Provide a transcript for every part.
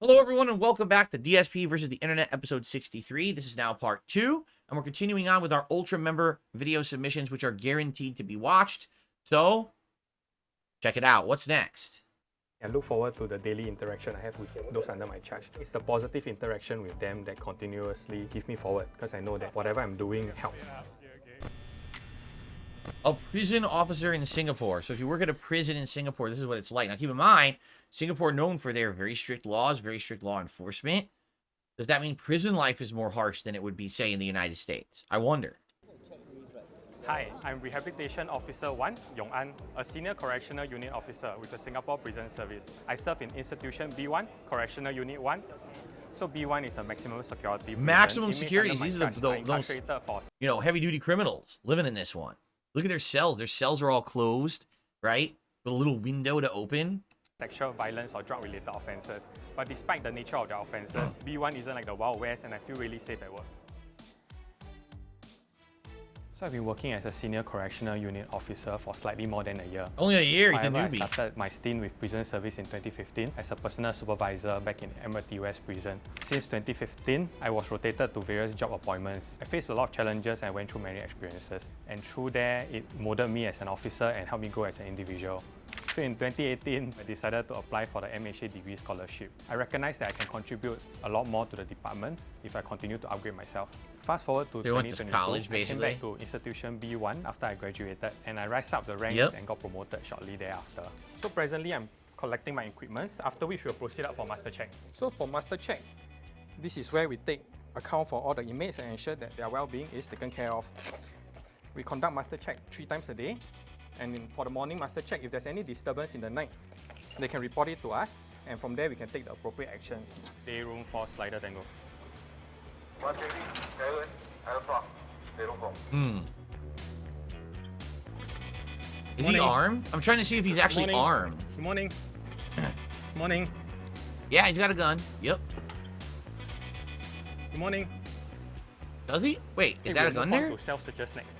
Hello, everyone, and welcome back to DSP versus the Internet, episode 63. This is now part 2, and we're continuing on with our Ultra member video submissions, which are guaranteed to be watched. So, check it out. What's next? I look forward to the daily interaction I have with those under my charge. It's the positive interaction with them that continuously give me forward, because I know that whatever I'm doing helps. A prison officer in Singapore. So if you work at a prison in Singapore, this is what it's like. Now, keep in mind, Singapore known for their very strict laws, very strict law enforcement. Does that mean prison life is more harsh than it would be, say, in the United States? I wonder. Hi, I'm Rehabilitation Officer 1, Yong An, a Senior Correctional Unit Officer with the Singapore Prison Service. I serve in Institution B1, Correctional Unit 1. So B1 is a maximum security prison. Maximum securities. These are those, heavy-duty criminals living in this one. Look at their cells. Their cells are all closed, right? With a little window to open. Sexual violence or drug-related offences. But despite the nature of their offences, B1 isn't like the Wild West, and I feel really safe at work. So I've been working as a Senior Correctional Unit Officer for slightly more than a year. Only a year? He's a newbie. I started my stint with Prison Service in 2015 as a personal supervisor back in Admiralty West Prison. Since 2015, I was rotated to various job appointments. I faced a lot of challenges and went through many experiences. And through there, it molded me as an officer and helped me grow as an individual. So in 2018, I decided to apply for the MHA degree scholarship. I recognized that I can contribute a lot more to the department if I continue to upgrade myself. Fast forward to 2022, college, I came back to Institution B1 after I graduated, and I rise up the ranks and got promoted shortly thereafter. So presently, I'm collecting my equipment, after which we'll proceed up for master check. So for master check, this is where we take account for all the inmates and ensure that their well-being is taken care of. We conduct master check 3 times a day, and for the morning master check, if there's any disturbance in the night, they can report it to us, and from there we can take the appropriate actions. Day room 4, slider tango. 137, Alpha, 04. Is he armed? I'm trying to see if he's actually armed. Good morning. Morning. Yeah, he's got a gun. Yep. Good morning. Does he? Wait, is that a gun there? To self-searches next.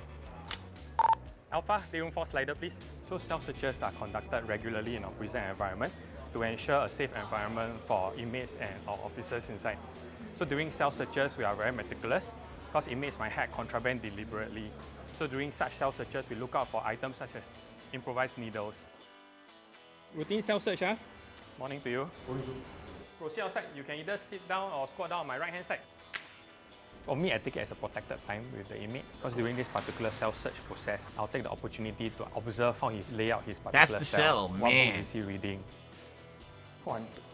Alpha, day room 4 slider, please. So self-searches are conducted regularly in our prison environment to ensure a safe environment for inmates and our officers inside. So during self-searches, we are very meticulous because inmates might hack contraband deliberately. So during such self-searches, we look out for items such as improvised needles. Routine self-search, huh? Morning to you. Proceed outside. You can either sit down or squat down on my right-hand side. For me, I take it as a protected time with the inmate because during this particular self-search process, I'll take the opportunity to observe how he lay out his particular That's the cell, man. What book is he reading?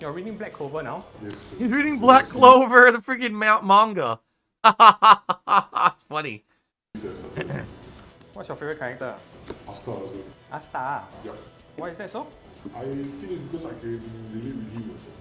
You're reading Black Clover now? Yes. He's reading Black Clover, the freaking manga. It's funny. What's your favorite character? Asta also. Asta. Yeah. Why is that so? I think it's because I can relate with him also.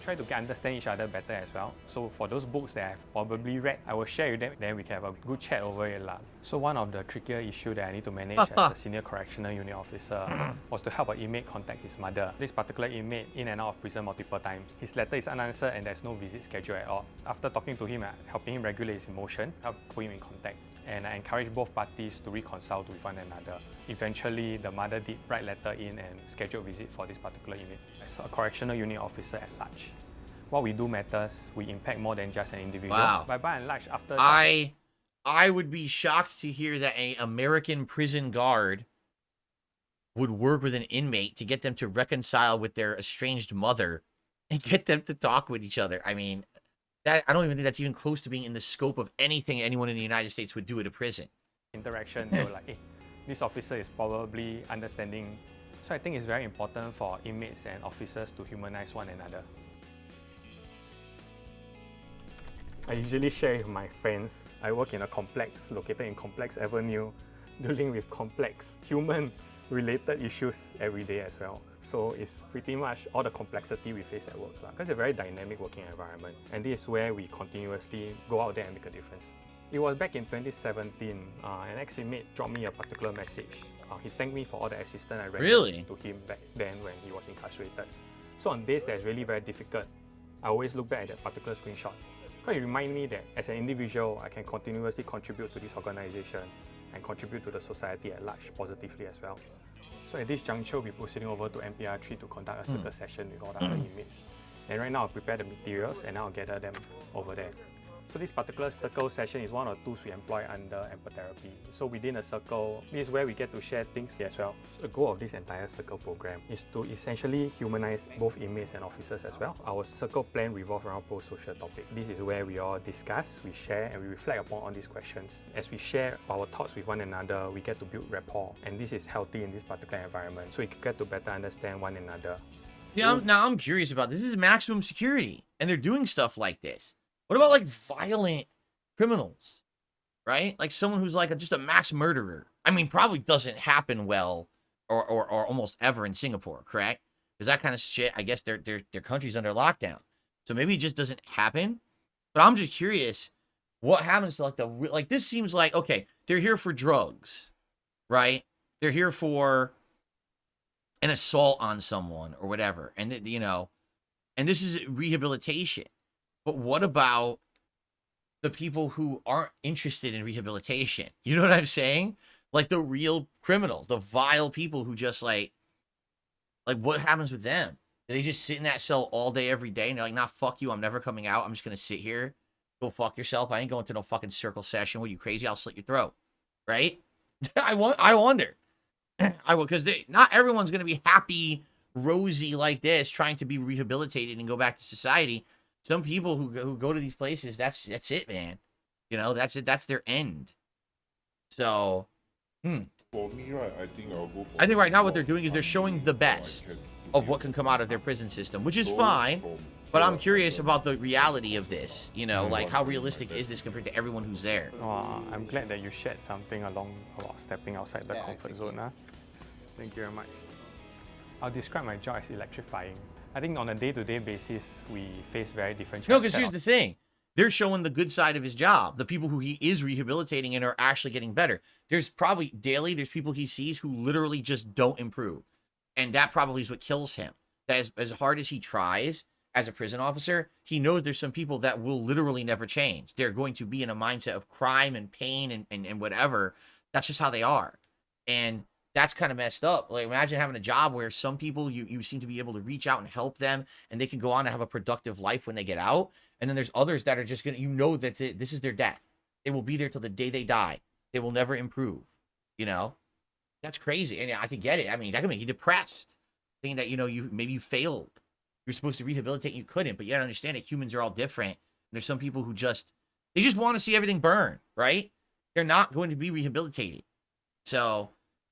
Try to understand each other better as well. So for those books that I've probably read, I will share with them, then we can have a good chat over it. So one of the trickier issues that I need to manage as a Senior Correctional Unit Officer was to help an inmate contact his mother. This particular inmate in and out of prison multiple times. His letter is unanswered and there's no visit schedule at all. After talking to him, helping him regulate his emotion, help put him in contact. And I encourage both parties to reconcile with one another. Eventually, the mother did write letter in and schedule visit for this particular inmate. As a correctional unit officer at large, what we do matters. We impact more than just an individual. Wow. But by and large, after I would be shocked to hear that an American prison guard would work with an inmate to get them to reconcile with their estranged mother and get them to talk with each other. I mean, I don't even think that's even close to being in the scope of anything anyone in the United States would do at a prison. Interaction, they were like, hey, this officer is probably understanding. So I think it's very important for inmates and officers to humanize one another. I usually share with my friends. I work in a complex located in Complex Avenue, dealing with complex human-related issues every day as well. So it's pretty much all the complexity we face at work, because it's a very dynamic working environment. And this is where we continuously go out there and make a difference. It was back in 2017, an ex-inmate dropped me a particular message. He thanked me for all the assistance I rendered to him back then when he was incarcerated. So on days that's really very difficult, I always look back at that particular screenshot. Because it reminds me that as an individual, I can continuously contribute to this organization and contribute to the society at large positively as well. So at this juncture, we'll be proceeding over to NPR3 to conduct a circle session with all the other inmates. And right now I'll prepare the materials and I'll gather them over there. So this particular circle session is one of the tools we employ under empatherapy. So within a circle, this is where we get to share things as well. So the goal of this entire circle program is to essentially humanize both inmates and officers as well. Our circle plan revolves around pro-social topics. This is where we all discuss, we share, and we reflect upon all these questions. As we share our thoughts with one another, we get to build rapport. And this is healthy in this particular environment. So we get to better understand one another. Yeah, now I'm curious about this. This is maximum security, and they're doing stuff like this. What about like violent criminals, right? Like someone who's like just a mass murderer. I mean, probably doesn't happen well or almost ever in Singapore, correct? Because that kind of shit, I guess their country's under lockdown. So maybe it just doesn't happen. But I'm just curious, what happens to like this seems like, okay, they're here for drugs, right? They're here for an assault on someone or whatever. And, you know, and this is rehabilitation. But what about the people who aren't interested in rehabilitation? You know what I'm saying? Like the real criminals, the vile people who just like what happens with them? Do they just sit in that cell all day, every day, and they're like, nah, fuck you, I'm never coming out. I'm just going to sit here. Go fuck yourself. I ain't going to no fucking circle session. What, are you crazy? I'll slit your throat. Right? I wonder. Because not everyone's going to be happy, rosy like this, trying to be rehabilitated and go back to society. Some people who go to these places, that's it, man. You know, that's it. That's their end. So, For me, right, I think I'll go for. I think right now what they're doing is they're showing the best of what can come out of their prison system, which is fine. But I'm curious about the reality of this. You know, like how realistic is this compared to everyone who's there? I'm glad that you shared something along about stepping outside the comfort zone. Huh? Thank you very much. I'll describe my job as electrifying. I think on a day-to-day basis, we face very different. No, because here's the thing. They're showing the good side of his job. The people who he is rehabilitating and are actually getting better. There's probably daily, there's people he sees who literally just don't improve. And that probably is what kills him. That as hard as he tries as a prison officer, he knows there's some people that will literally never change. They're going to be in a mindset of crime and pain and whatever. That's just how they are. And that's kind of messed up. Like, imagine having a job where some people you seem to be able to reach out and help them, and they can go on to have a productive life when they get out. And then there's others that are just gonna, you know, that this is their death. They will be there till the day they die. They will never improve. You know, that's crazy. And I could get it. I mean, that could make you depressed, thinking that, you know, maybe you failed. You're supposed to rehabilitate and you couldn't. But you gotta understand that humans are all different. There's some people who they just want to see everything burn, right? They're not going to be rehabilitated. So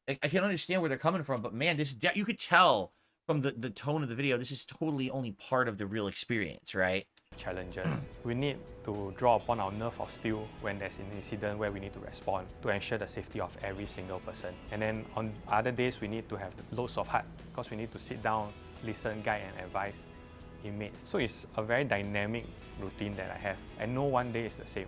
I can understand where they're coming from, but man, you could tell from the tone of the video, this is totally only part of the real experience, right? Challenges. We need to draw upon our nerve of steel when there's an incident where we need to respond to ensure the safety of every single person. And then on other days, we need to have loads of heart because we need to sit down, listen, guide, and advise inmates. So it's a very dynamic routine that I have, and no one day is the same.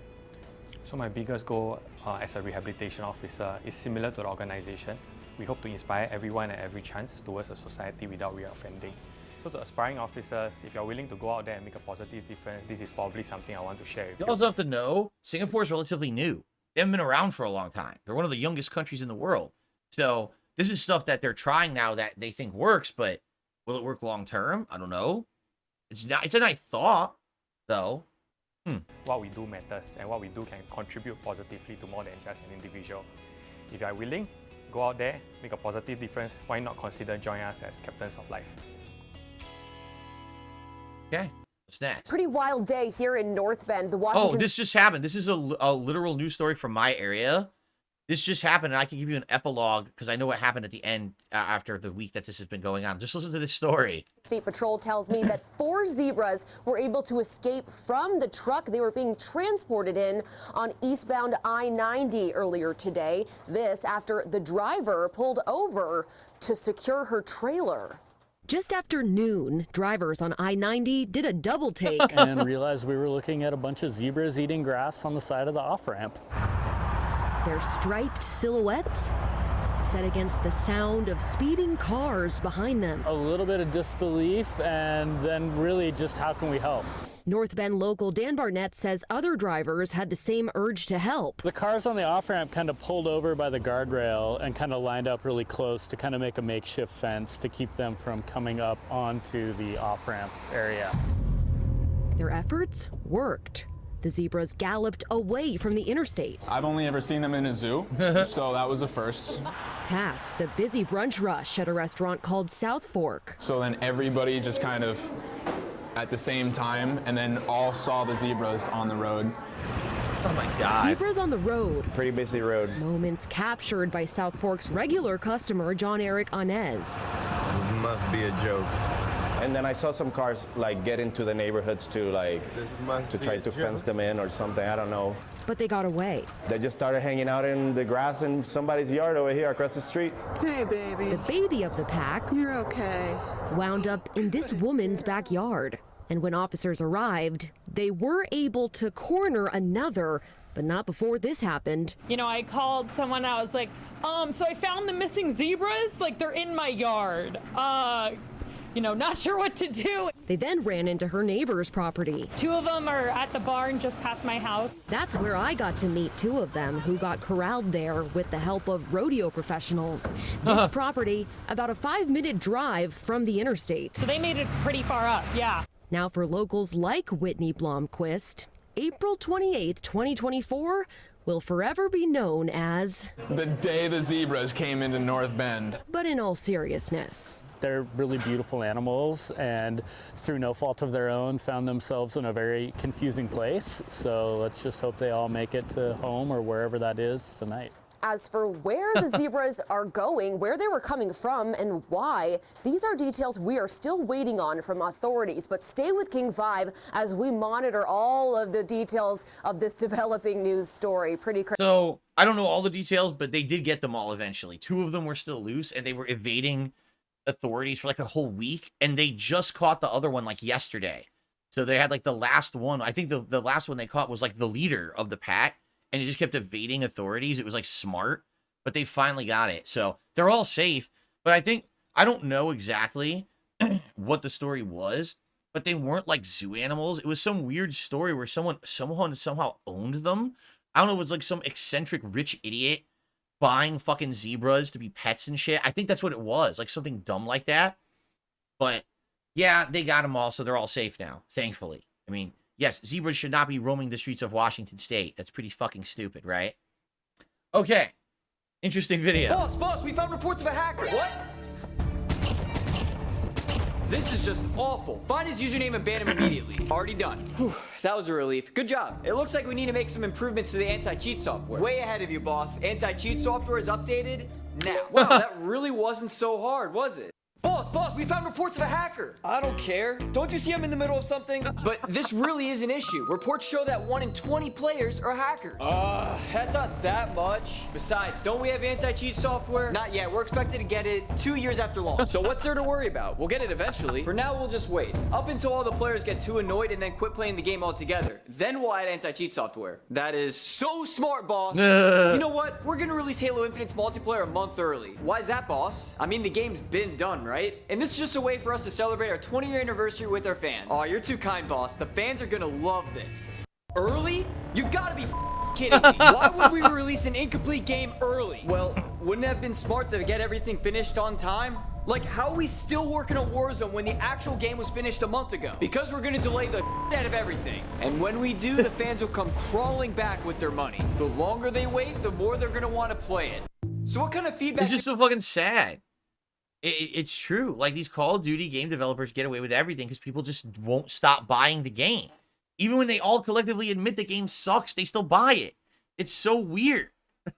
So my biggest goal as a rehabilitation officer is similar to the organization. We hope to inspire everyone at every chance towards a society without reoffending. So to aspiring officers, if you're willing to go out there and make a positive difference, this is probably something I want to share with you. You also have to know, Singapore is relatively new. They haven't been around for a long time. They're one of the youngest countries in the world. So this is stuff that they're trying now that they think works, but will it work long term? I don't know. It's a nice thought, though. What we do matters, and what we do can contribute positively to more than just an individual. If you are willing, go out there, make a positive difference. Why not consider joining us as Captains of Life? Okay, what's next? Pretty wild day here in North Bend. The Washington. Oh, this just happened. This is a literal news story from my area. This just happened, and I can give you an epilogue because I know what happened at the end after the week that this has been going on. Just listen to this story. State Patrol tells me that 4 zebras were able to escape from the truck they were being transported in on eastbound I-90 earlier today. This after the driver pulled over to secure her trailer. Just after noon, drivers on I-90 did a double take and realized we were looking at a bunch of zebras eating grass on the side of the off-ramp. Their striped silhouettes set against the sound of speeding cars behind them. A little bit of disbelief, and then really just how can we help? North Bend local Dan Barnett says other drivers had the same urge to help. The cars on the off-ramp kind of pulled over by the guardrail and kind of lined up really close to kind of make a makeshift fence to keep them from coming up onto the off-ramp area. Their efforts worked. The zebras galloped away from the interstate. I've only ever seen them in a zoo, so that was a first. Past the busy brunch rush at a restaurant called South Fork. So then everybody just kind of at the same time, and then all saw the zebras on the road. Oh my God. Zebras on the road. Pretty busy road. Moments captured by South Fork's regular customer, John Eric Anez. This must be a joke. And then I saw some cars like get into the neighborhoods to try to fence them in or something. I don't know. But they got away. They just started hanging out in the grass in somebody's yard over here across the street. Hey, baby. The baby of the pack You're okay. wound up in this woman's backyard. And when officers arrived, they were able to corner another, but not before this happened. You know, I called someone, I was like, so I found the missing zebras, like they're in my yard. You know, not sure what to do. They then ran into her neighbor's property. 2 of them are at the barn just past my house. That's where I got to meet 2 of them who got corralled there with the help of rodeo professionals. This property, about a 5-minute drive from the interstate. So they made it pretty far up, yeah. Now for locals like Whitney Blomquist, April 28th, 2024 will forever be known as The day the zebras came into North Bend. But in all seriousness, They're really beautiful animals, and through no fault of their own, found themselves in a very confusing place. So let's just hope they all make it to home or wherever that is tonight. As for where the zebras are going, where they were coming from, and why, these are details we are still waiting on from authorities. But stay with King 5 as we monitor all of the details of this developing news story. Pretty crazy. So I don't know all the details, but they did get them all eventually. 2 of them were still loose, and they were evading authorities for like a whole week, and they just caught the other one like yesterday. So they had like the last one. I think the last one they caught was like the leader of the pack, and he just kept evading authorities. It was like smart, but they finally got it. So they're all safe. But I don't know exactly what the story was, but they weren't like zoo animals. It was some weird story where someone somehow owned them. I don't know if it was like some eccentric rich idiot buying fucking zebras to be pets and shit. I think that's what it was, like something dumb like that. But yeah, they got them all, so they're all safe now, thankfully. I mean, yes, zebras should not be roaming the streets of Washington State. That's pretty fucking stupid, right? Okay. Interesting video. Boss, we found reports of a hacker. What? This is just awful. Find his username and ban him immediately. Already done. Whew, that was a relief. Good job. It looks like we need to make some improvements to the anti-cheat software. Way ahead of you, boss. Anti-cheat software is updated now. Wow, that really wasn't so hard, was it? Boss, we found reports of a hacker. I don't care. Don't you see I'm in the middle of something? But this really is an issue. Reports show that 1 in 20 players are hackers. That's not that much. Besides, don't we have anti-cheat software? Not yet. We're expected to get it 2 years after launch. So what's there to worry about? We'll get it eventually. For now, we'll just wait. Up until all the players get too annoyed and then quit playing the game altogether. Then we'll add anti-cheat software. That is so smart, boss. You know what? We're gonna release Halo Infinite's multiplayer a month early. Why is that, boss? I mean, the game's been done, right? And this is just a way for us to celebrate our 20-year anniversary with our fans. Oh, you're too kind, boss. The fans are gonna love this. Early? You gotta be kidding me. Why would we release an incomplete game early? Well, wouldn't it have been smart to get everything finished on time? Like, how are we still working on Warzone when the actual game was finished a month ago? Because we're gonna delay the out of everything. And when we do, the fans will come crawling back with their money. The longer they wait, the more they're gonna want to play it. So what kind of feedback? It's just so fucking sad. It's true. Like, these Call of Duty game developers get away with everything because people just won't stop buying the game. Even when they all collectively admit the game sucks, they still buy it. It's so weird.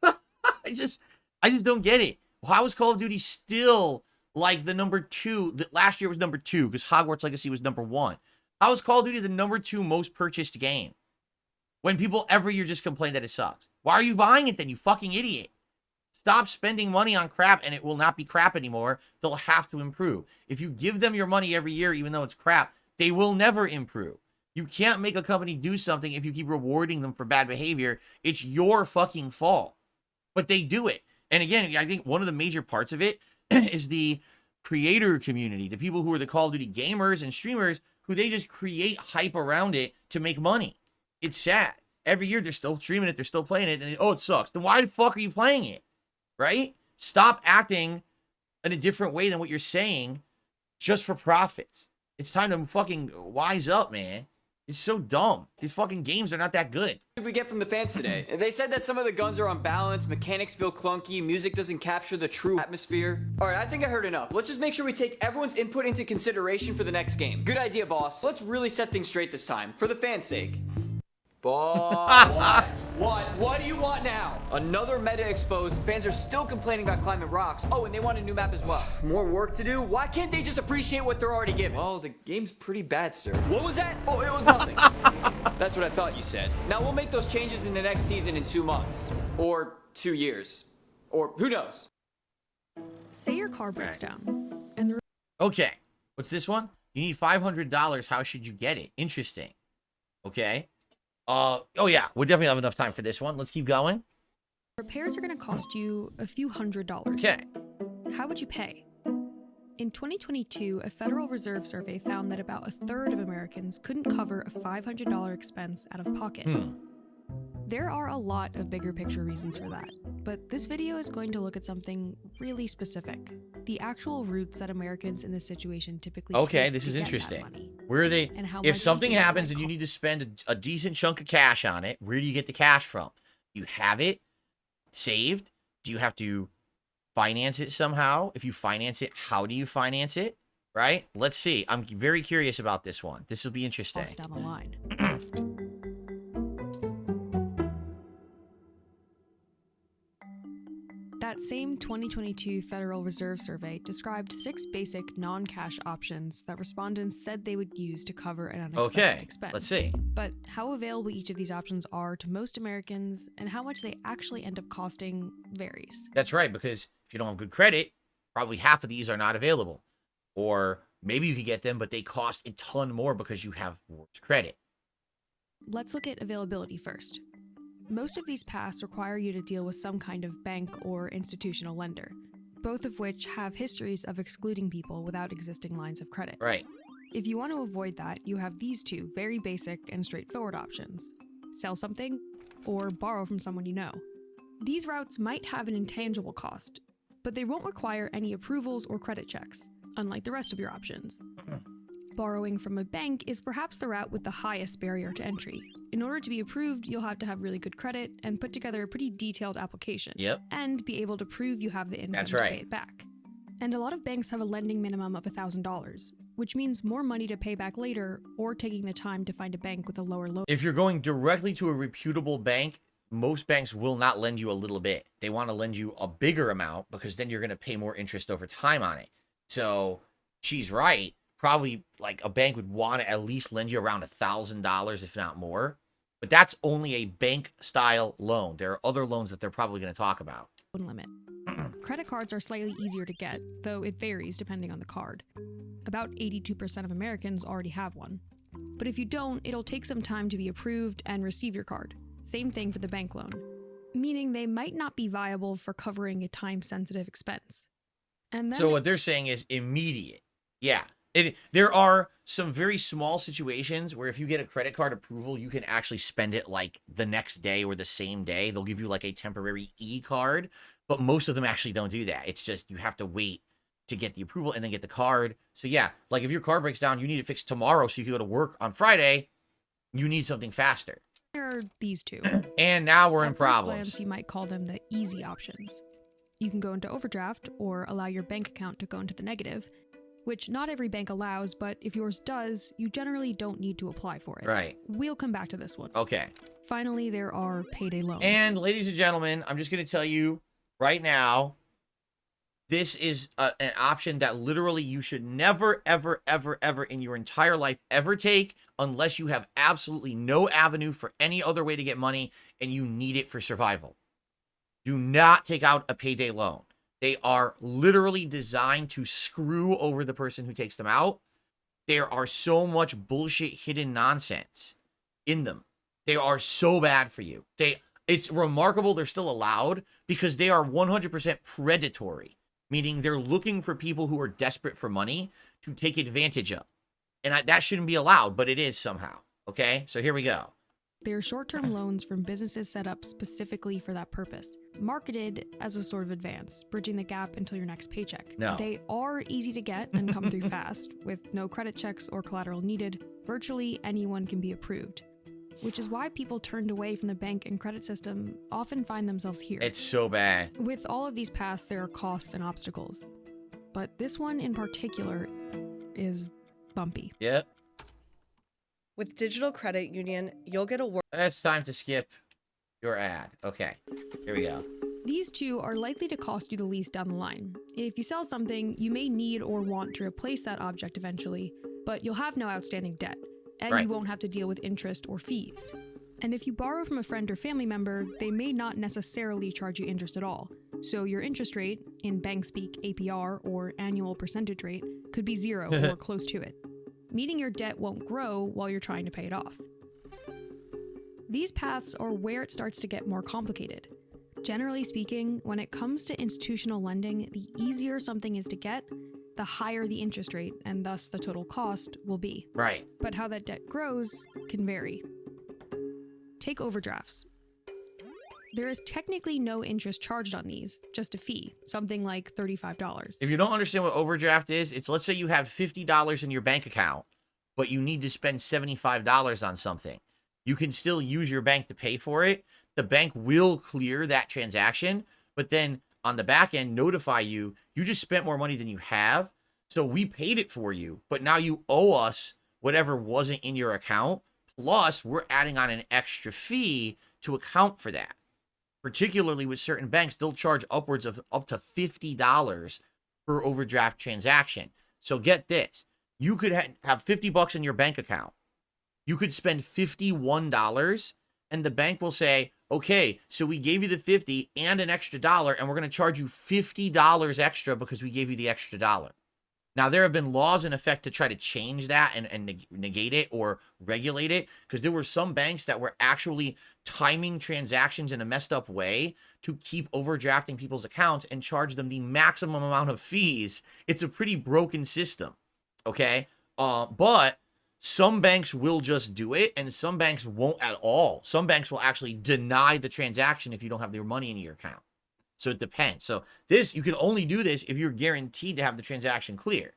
I just don't get it. How is Call of Duty still like the number 2? Last year was number 2 because Hogwarts Legacy was number 1. How is Call of Duty the number 2 most purchased game when people every year just complain that it sucks? Why are you buying it then, you fucking idiot? Stop spending money on crap and it will not be crap anymore. They'll have to improve. If you give them your money every year, even though it's crap, they will never improve. You can't make a company do something if you keep rewarding them for bad behavior. It's your fucking fault. But they do it. And again, I think one of the major parts of it is the creator community, the people who are the Call of Duty gamers and streamers who they just create hype around it to make money. It's sad. Every year they're still streaming it, they're still playing it, and oh, it sucks. Then why the fuck are you playing it? Right? Stop acting in a different way than what you're saying just for profits. It's time to fucking wise up, man. It's so dumb. These fucking games are not that good. What did we get from the fans today? They said that some of the guns are unbalanced, mechanics feel clunky, music doesn't capture the true atmosphere. All right, I think I heard enough. Let's just make sure we take everyone's input into consideration for the next game. Good idea, boss. Let's really set things straight this time, for the fans' sake. Boss. What do you want now? Another meta exposed. Fans are still complaining about climbing rocks. Oh, and they want a new map as well. More work to do? Why can't they just appreciate what they're already given? Oh, the game's pretty bad, sir. What was that? Oh, it was nothing. That's what I thought you said. Now we'll make those changes in the next season in 2 months. Or 2 years. Or who knows? Say your car breaks down and the Okay. What's this one? You need $500. How should you get it? Interesting. Okay. Oh yeah, we definitely have enough time for this one. Let's keep going. repairs are going to cost you a few $100s. Okay. How would you pay? In 2022, a Federal Reserve survey found that about a third of Americans couldn't cover a $500 expense out of pocket. There are a lot of bigger picture reasons for that, but this video is going to look at something really specific. The actual routes that Americans in this situation typically take this to is get interesting. that money. Where are they? And how If much something each of them happens might and you cost. need to spend a decent chunk of cash on it, where do you get the cash from? You have it saved? Do you have to finance it somehow? If you finance it, how do you finance it? Right? Let's see. I'm very curious about this one. This will be interesting. Cost down the line. That same 2022 Federal Reserve survey described 6 basic non-cash options that respondents said they would use to cover an unexpected expense. Let's see. But how available each of these options are to most Americans and how much they actually end up costing varies. That's right, because if you don't have good credit, probably half of these are not available. Or maybe you could get them, but they cost a ton more because you have worse credit. Let's look at availability first. Most of these paths require you to deal with some kind of bank or institutional lender, both of which have histories of excluding people without existing lines of credit. Right. If you want to avoid that, you have these 2 very basic and straightforward options: sell something or borrow from someone you know. These routes might have an intangible cost, but they won't require any approvals or credit checks, unlike the rest of your options. Borrowing from a bank is perhaps the route with the highest barrier to entry. In order to be approved, you'll have to have really good credit and put together a pretty detailed application. Yep. And be able to prove you have the income That's to right. pay it back. And a lot of banks have a lending minimum of $1,000, which means more money to pay back later or taking the time to find a bank with a lower loan. If you're going directly to a reputable bank, most banks will not lend you a little bit. They want to lend you a bigger amount because then you're going to pay more interest over time on it. So she's right. Probably like a bank would want to at least lend you around $1,000, if not more. But that's only a bank style loan. There are other loans that they're probably going to talk about. Limit. Credit cards are slightly easier to get, though it varies depending on the card. About 82% of Americans already have one. But if you don't, it'll take some time to be approved and receive your card. Same thing for the bank loan. Meaning they might not be viable for covering a time-sensitive expense. And then So what they're saying is immediate. Yeah. There are some very small situations where if you get a credit card approval, you can actually spend it like the next day or the same day. They'll give you like a temporary e-card, but most of them actually don't do that. It's just you have to wait to get the approval and then get the card. So yeah, like if your car breaks down, you need it fixed tomorrow so you can go to work on Friday. You need something faster. there are these 2. And now we're in At first problems. glance, you might call them the easy options. You can go into overdraft or allow your bank account to go into the negative, which not every bank allows, but if yours does, you generally don't need to apply for it. Right. We'll come back to this one. Okay. Finally, there are payday loans. And ladies and gentlemen, I'm just going to tell you right now, this is an option that literally you should never, ever, ever, ever in your entire life ever take unless you have absolutely no avenue for any other way to get money and you need it for survival. Do not take out a payday loan. They are literally designed to screw over the person who takes them out. There are so much bullshit hidden nonsense in them. They are so bad for you. It's remarkable they're still allowed because they are 100% predatory, meaning they're looking for people who are desperate for money to take advantage of. And that shouldn't be allowed, but it is somehow. Okay, so here we go. They're short-term loans from businesses set up specifically for that purpose, marketed as a sort of advance, bridging the gap until your next paycheck. No. They are easy to get and come through fast, with no credit checks or collateral needed. Virtually anyone can be approved, which is why people turned away from the bank and credit system often find themselves here. It's so bad. With all of these paths, there are costs and obstacles, but this one in particular is bumpy. Yep. With Digital Credit Union, you'll get a It's time to skip your ad. Okay, here we go. These two are likely to cost you the least down the line. If you sell something, you may need or want to replace that object eventually, but you'll have no outstanding debt, and Right. you won't have to deal with interest or fees. And if you borrow from a friend or family member, they may not necessarily charge you interest at all. So your interest rate, in bank speak APR or annual percentage rate, could be 0 or close to it, meaning your debt won't grow while you're trying to pay it off. These paths are where it starts to get more complicated. Generally speaking, when it comes to institutional lending, the easier something is to get, the higher the interest rate and thus the total cost will be. Right. But how that debt grows can vary. Take overdrafts. There is technically no interest charged on these, just a fee, something like $35. If you don't understand what overdraft is, it's let's say you have $50 in your bank account, but you need to spend $75 on something. You can still use your bank to pay for it. The bank will clear that transaction, but then on the back end notify you, you just spent more money than you have. So we paid it for you, but now you owe us whatever wasn't in your account. Plus, we're adding on an extra fee to account for that. Particularly with certain banks, they'll charge upwards of up to $50 per overdraft transaction. So get this. You could have $50 in your bank account. You could spend $51 and the bank will say, okay, so we gave you the 50 and an extra dollar and we're going to charge you $50 extra because we gave you the extra dollar. Now, there have been laws in effect to try to change that and negate it or regulate it, because there were some banks that were actually timing transactions in a messed up way to keep overdrafting people's accounts and charge them the maximum amount of fees. It's a pretty broken system, okay? But some banks will just do it, and some banks won't at all. Some banks will actually deny the transaction if you don't have their money in your account. So it depends. So this, you can only do this if you're guaranteed to have the transaction clear.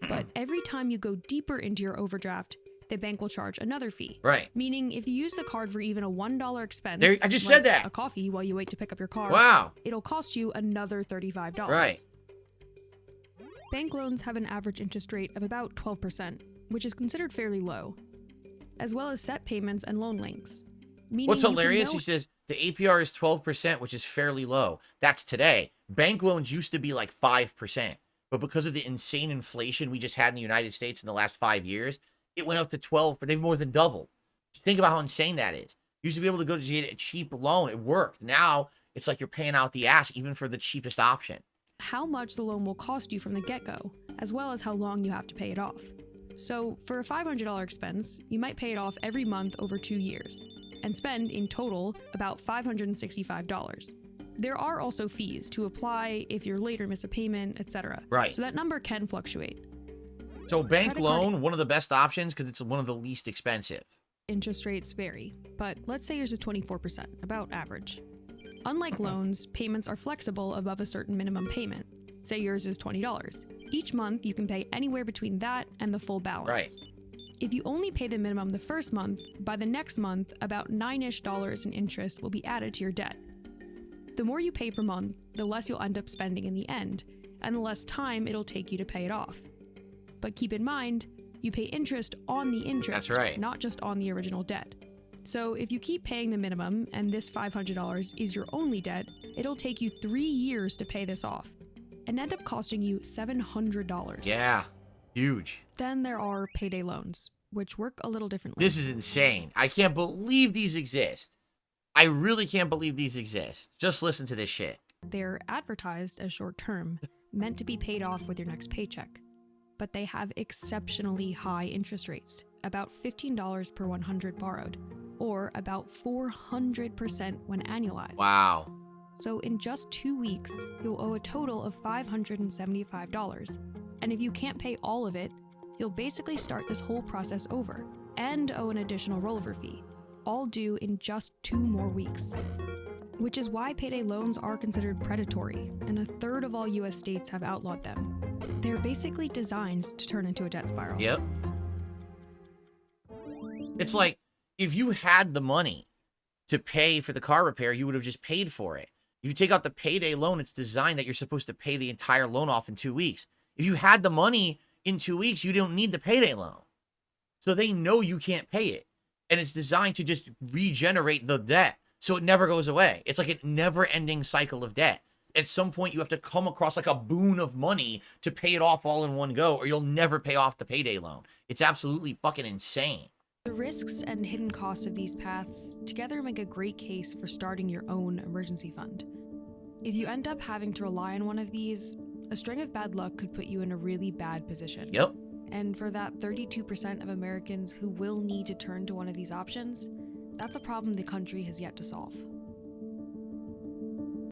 But every time you go deeper into your overdraft, the bank will charge another fee. Right. Meaning if you use the card for even a $1 expense, There, I just like said that. a coffee while you wait to pick up your car, Wow. it'll cost you another $35. Right. Bank loans have an average interest rate of about 12%, which is considered fairly low, as well as set payments and loan lengths. Meaning What's you can hilarious, know- he says, the APR is 12%, which is fairly low. That's today. Bank loans used to be like 5%. But because of the insane inflation we just had in the United States in the last 5 years, it went up to 12, but they've more than doubled. Just think about how insane that is. You used to be able to go to get a cheap loan. It worked. Now, it's like you're paying out the ass even for the cheapest option. how much the loan will cost you from the get-go, as well as how long you have to pay it off. So for a $500 expense, you might pay it off every month over 2 years, and spend in total about $565. There are also fees to apply if you're late or miss a payment, etc. Right. So that number can fluctuate. So bank Credit loan, card- one of the best options because it's one of the least expensive. Interest rates vary, but let's say yours is 24%, about average. Unlike loans, payments are flexible above a certain minimum payment. Say yours is $20. Each month, you can pay anywhere between that and the full balance. Right. If you only pay the minimum the first month, by the next month, about $9-ish in interest will be added to your debt. The more you pay per month, the less you'll end up spending in the end, and the less time it'll take you to pay it off. But keep in mind, you pay interest on the interest, That's right. not just on the original debt. So if you keep paying the minimum and this $500 is your only debt, it'll take you 3 years to pay this off and end up costing you $700. Yeah, huge. Then there are payday loans, which work a little differently. This is insane. I can't believe these exist. I really can't believe these exist. Just listen to this shit. They're advertised as short-term, meant to be paid off with your next paycheck. But they have exceptionally high interest rates, about $15 per 100 borrowed, or about 400% when annualized. Wow. So in just 2 weeks, you'll owe a total of $575. And if you can't pay all of it, you'll basically start this whole process over and owe an additional rollover fee, all due in just 2 more weeks. Which is why payday loans are considered predatory, and a third of all US states have outlawed them. They're basically designed to turn into a debt spiral. Yep. It's like, if you had the money to pay for the car repair, you would have just paid for it. If you take out the payday loan, it's designed that you're supposed to pay the entire loan off in 2 weeks. If you had the money in 2 weeks, you don't need the payday loan. So they know you can't pay it. And it's designed to just regenerate the debt so it never goes away. It's like a never-ending cycle of debt. At some point, you have to come across like a boon of money to pay it off all in one go, or you'll never pay off the payday loan. It's absolutely fucking insane. The risks and hidden costs of these paths together make a great case for starting your own emergency fund. If you end up having to rely on one of these, a string of bad luck could put you in a really bad position. Yep. And for that 32% of Americans who will need to turn to one of these options, that's a problem the country has yet to solve.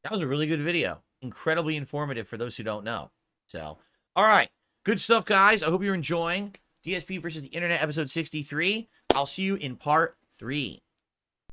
That was a really good video. Incredibly informative for those who don't know. So, all right. Good stuff, guys. I hope you're enjoying DSP versus the Internet episode 63. I'll see you in part 3.